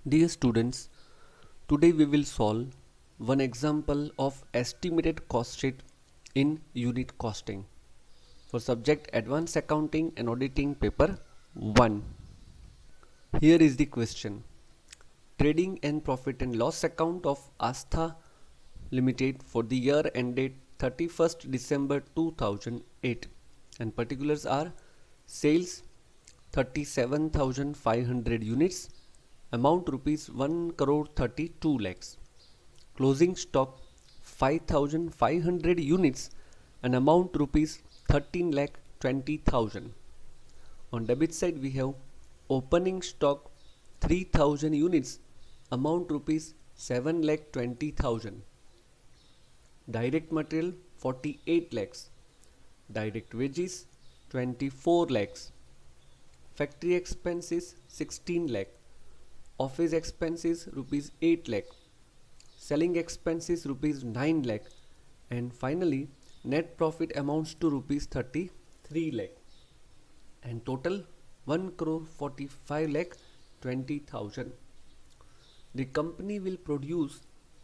Dear students, today we will solve one example of estimated cost sheet in unit costing for subject Advanced Accounting and Auditing paper 1. Here is the question. Trading and profit and loss account of Astha Limited for the year ended 31st December 2008 and particulars are sales 37,500 units, amount rupees 1 crore 32 lakhs, closing stock 5,500 units and amount rupees 13 lakh 20,000. On debit side we have opening stock 3,000 units, amount rupees 7 lakh 20,000. Direct material 48 lakhs, direct wages 24 lakhs, factory expenses 16 lakh, office expenses rupees 8 lakh, selling expenses rupees 9 lakh, and finally net profit amounts to rupees 33 lakh and total 1 crore 45 lakh 20,000. The company will produce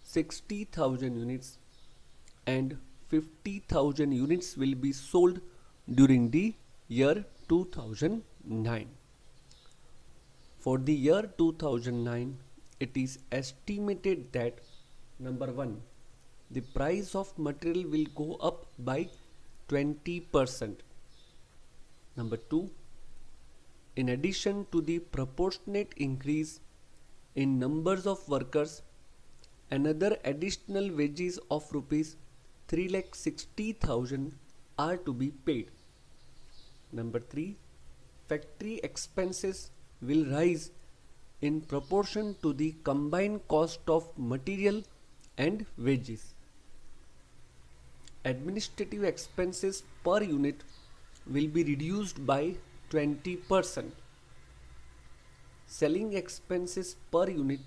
60,000 units and 50,000 units will be sold during the year 2009. For the year 2009, it is estimated that number 1, the price of material will go up by 20%. Number 2, in addition to the proportionate increase in numbers of workers, another additional wages of rupees 3,60,000 are to be paid. Number 3, factory expenses will rise in proportion to the combined cost of material and wages. Administrative expenses per unit will be reduced by 20%. Selling expenses per unit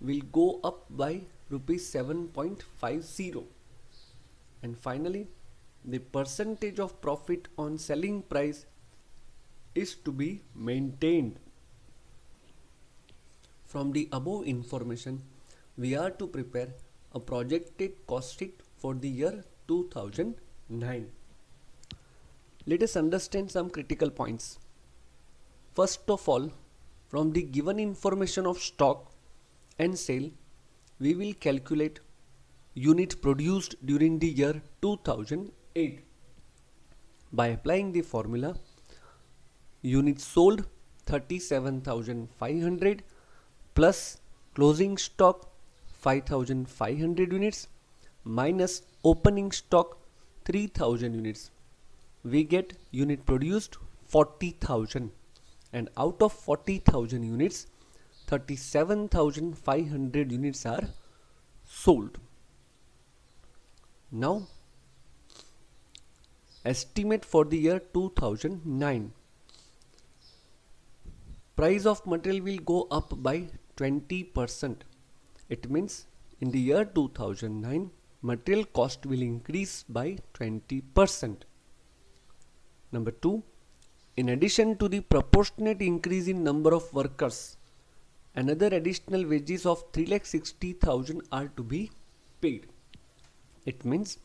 will go up by rupees 7.50. And finally, the percentage of profit on selling price is to be maintained. From the above information, we are to prepare a projected cost sheet for the year 2009. Let us understand some critical points. First of all, from the given information of stock and sale, we will calculate unit produced during the year 2008 by applying the formula units sold 37,500 plus closing stock 5,500 units minus opening stock 3,000 units. We get unit produced 40,000 and out of 40,000 units 37,500 units are sold. Now estimate for the year 2009. Price of material will go up by 20%. It means in the year 2009 material cost will increase by 20%. Number 2, in addition to the proportionate increase in number of workers, another additional wages of 3,60,000 are to be paid. It means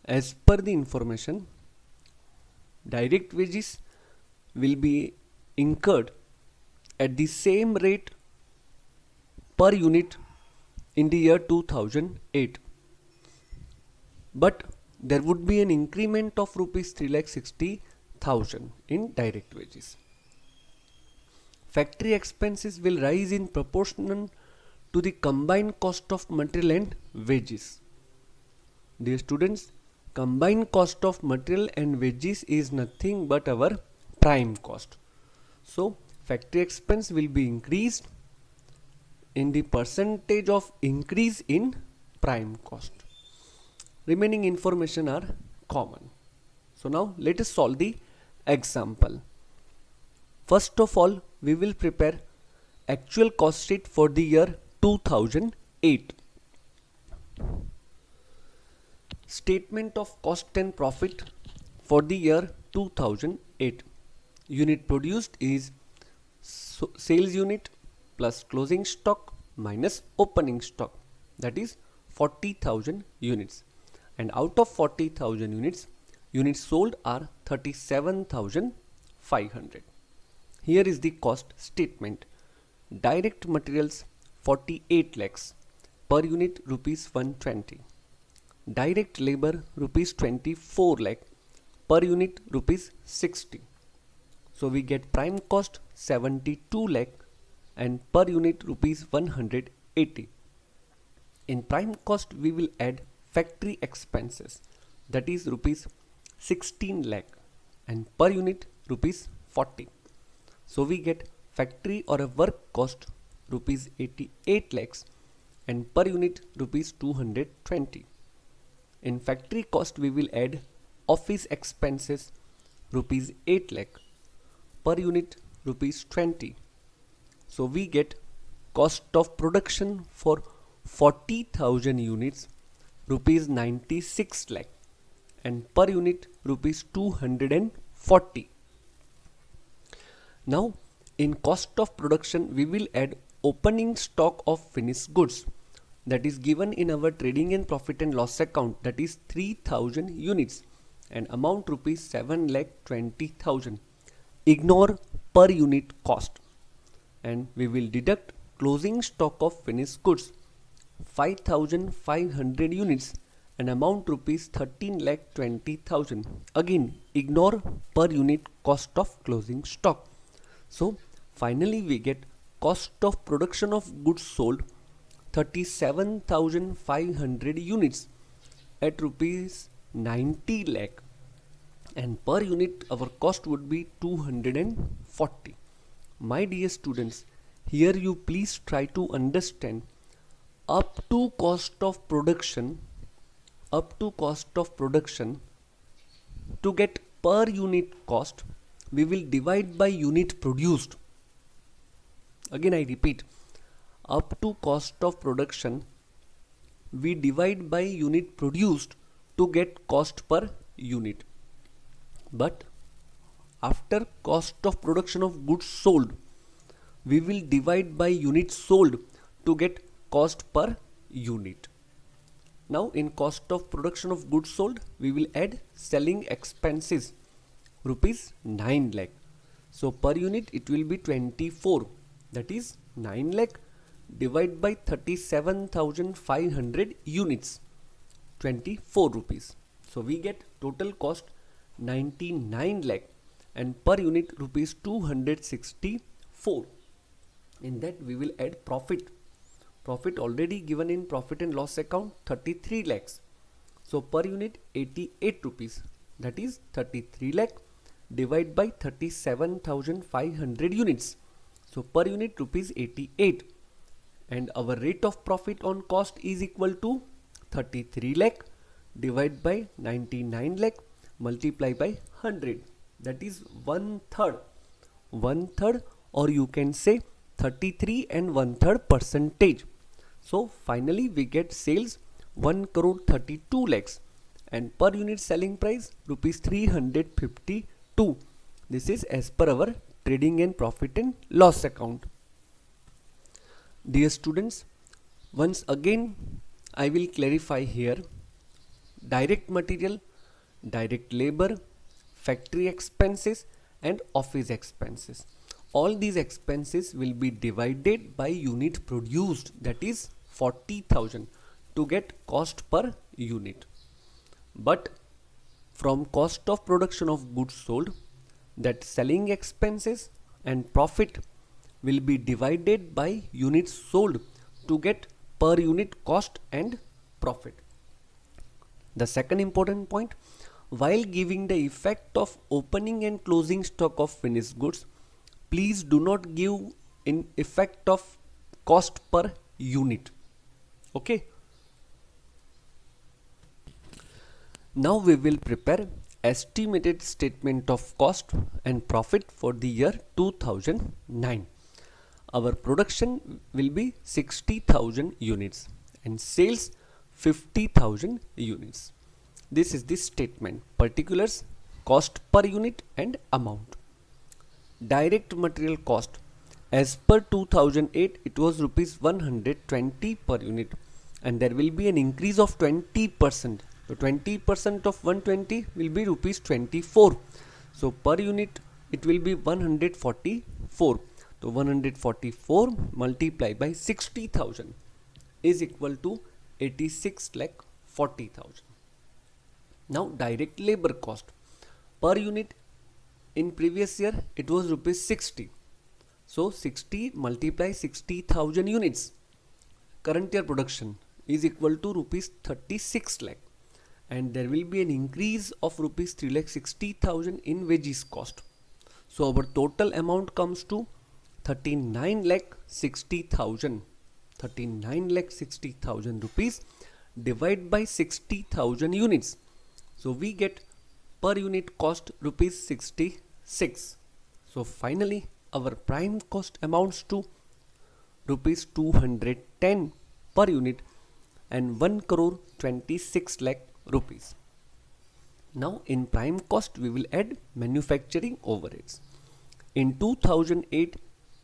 as per the information, direct wages will be incurred at the same rate per unit in the year 2008, but there would be an increment of rupees 3,60,000 in direct wages. Factory expenses will rise in proportion to the combined cost of material and wages. Dear students, combined cost of material and wages is nothing but our prime cost. So factory expense will be increased in the percentage of increase in prime cost. Remaining information are common. So now let us solve the example. First of all, we will prepare actual cost sheet for the year 2008. Statement of cost and profit for the year 2008. Unit produced is sales unit, plus closing stock minus opening stock, that is 40,000 units. And out of 40,000 units, units sold are 37,500. Here is the cost statement. Direct materials 48 lakhs, per unit rupees 120. Direct labor rupees 24 lakh, per unit rupees 60. So we get prime cost 72 lakh and per unit rupees 180. In prime cost we will add factory expenses, that is rupees 16 lakh and per unit rupees 40. So we get factory or a work cost rupees 88 lakhs and per unit rupees 220. In factory cost we will add office expenses rupees 8 lakh, per unit rupees 20. So we get cost of production for 40,000 units rupees 96 lakh and per unit rupees 240. Now in cost of production we will add opening stock of finished goods, that is given in our trading and profit and loss account, that is 3,000 units and amount rupees 7,20,000. Ignore per unit cost and we will deduct closing stock of finished goods 5,500 units and amount rupees 13,20,000. Again ignore per unit cost of closing stock. So finally we get cost of production of goods sold 37,500 units at rupees 90 lakh and per unit our cost would be 240. My dear students, here you please try to understand up to cost of production to get per unit cost we will divide by unit produced. Again I repeat, up to cost of production we divide by unit produced to get cost per unit, but after cost of production of goods sold we will divide by units sold to get cost per unit. Now in cost of production of goods sold we will add selling expenses rupees 9 lakh. So per unit it will be 24, that is 9 lakh divided by 37,500 units, 24 rupees. So we get total cost 99 lakh and per unit rupees 264. In that we will add profit already given in profit and loss account 33 lakhs. So per unit 88 rupees, that is 33 lakh divided by 37,500 units. So per unit rupees 88 and our rate of profit on cost is equal to 33 lakh divided by 99 lakh multiply by 100, that is 1/3 or you can say 33 and 1/3 percentage. So finally we get sales 1,32 lakhs and per unit selling price rupees 352. This is as per our trading and profit and loss account. Dear students, once again I will clarify here: direct material, direct labor, factory expenses and office expenses. All these expenses will be divided by unit produced, that is 40,000, to get cost per unit. But from cost of production of goods sold, that selling expenses and profit will be divided by units sold to get per unit cost and profit. The second important point, while giving the effect of opening and closing stock of finished goods, please do not give in effect of cost per unit. Okay. Now we will prepare estimated statement of cost and profit for the year 2009. Our production will be 60,000 units and sales 50,000 units. This is the statement. Particulars: cost per unit and amount. Direct material cost As per 2008, it was rupees 120 per unit, and there will be an increase of 20%. So 20% of 120 will be rupees 24. So per unit it will be 144. So 144 multiplied by 60,000 is equal to 86 lakh 40,000. Now direct labor cost per unit in previous year it was rupees 60. So 60 multiply 60,000 units. Current year production is equal to rupees 36 lakh, and there will be an increase of rupees 3 lakh 60,000 in wages cost. So our total amount comes to 39 lakh 60,000. 39 lakh 60,000 rupees divided by 60,000 units. So we get per unit cost rupees 66. So finally our prime cost amounts to rupees 210 per unit and 1 crore 26 lakh rupees. Now in prime cost we will add manufacturing overheads. In 2008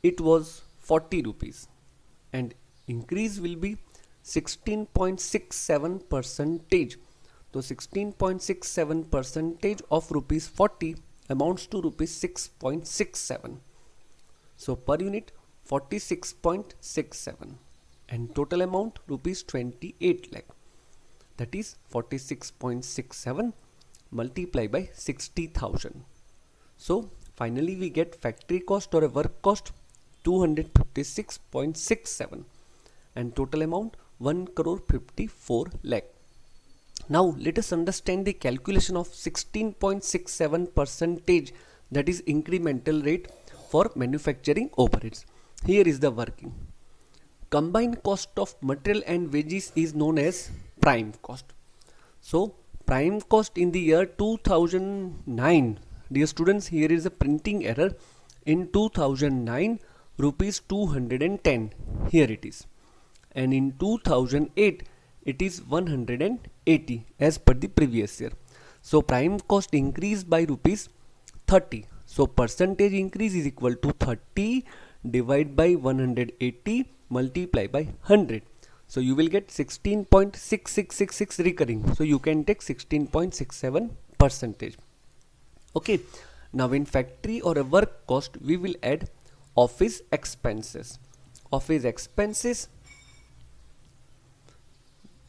it was 40 rupees, and increase will be 16.67 percentage. So 16.67 percentage of rupees 40 amounts to rupees 6.67. So per unit 46.67, and total amount rupees 28 lakh. That is 46.67 multiplied by 60,000. So finally we get factory cost or a work cost 256.67, and total amount 1 crore 54 lakh. Now let us understand the calculation of 16.67 percentage, that is incremental rate for manufacturing overheads. Here is the working. Combined cost of material and wages is known as prime cost. So prime cost in the year 2009, dear students, here is a printing error. In 2009 rupees 210, here it is, and in 2008 it is 180 as per the previous year. So prime cost increased by rupees 30. So percentage increase is equal to 30 divided by 180 multiplied by 100. So you will get 16.6666 recurring. So you can take 16.67 percentage. Okay. Now in factory or a work cost we will add office expenses. Office expenses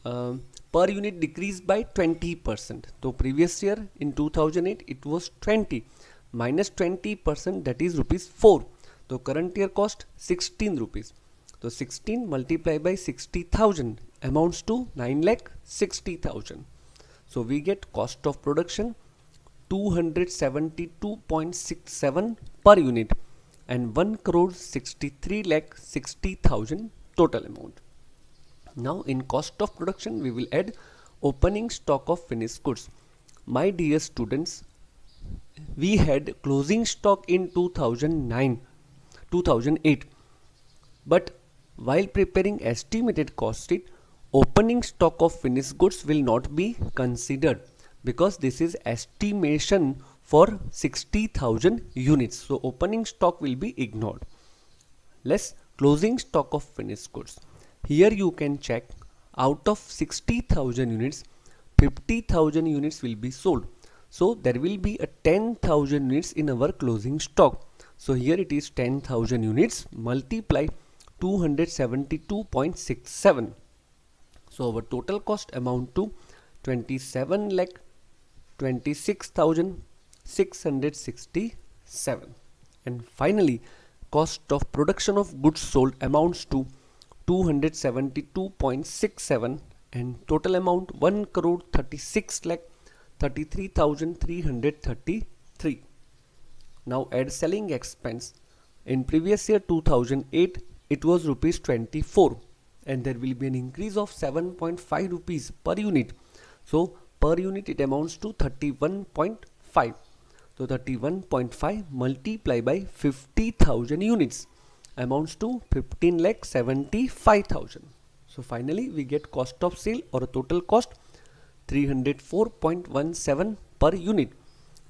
per unit decreased by 20%. So previous year in 2008 it was 20 minus 20%, that is rupees 4. So current year cost 16 rupees. So 16 multiplied by 60,000 amounts to 9 lakh 60,000. So we get cost of production 272.67 per unit and 1 crore 63 lakh 60,000 total amount. Now in cost of production we will add opening stock of finished goods. My dear students, we had closing stock in 2008, but while preparing estimated cost sheet, opening stock of finished goods will not be considered because this is estimation for 60,000 units. So opening stock will be ignored. Less closing stock of finished goods. Here you can check, out of 60,000 units, 50,000 units will be sold. So there will be a 10,000 units in our closing stock. So here it is 10,000 units multiply 272.67. So our total cost amount to 27 lakh 26,667. And finally cost of production of goods sold amounts to 272.67, and total amount 1 crore 36 lakh 33,333. Now add selling expense. In previous year 2008 it was rupees 24, and there will be an increase of 7.5 rupees per unit. So per unit it amounts to 31.5. So 31.5 multiplied by 50,000 units amounts to 15 lakh 75,000. So finally we get cost of sale or a total cost 304.17 per unit,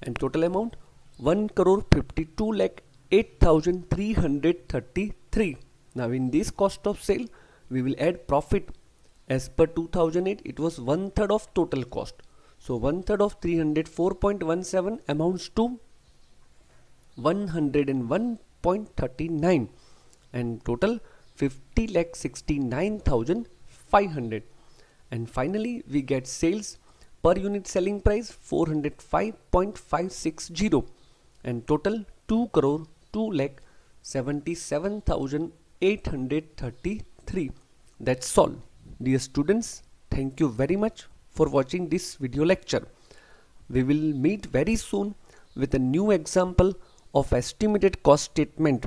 and total amount 1 crore 52 lakh 8,333. Now in this cost of sale, we will add profit. As per 2008, it was 1/3 of total cost. So 1/3 of 304.17 amounts to 101.39, and total 50,69,500. And finally we get sales per unit selling price 405.560, and total 2,02,77,833. That's all. Dear students, thank you very much for watching this video lecture. We will meet very soon with a new example of estimated cost statement.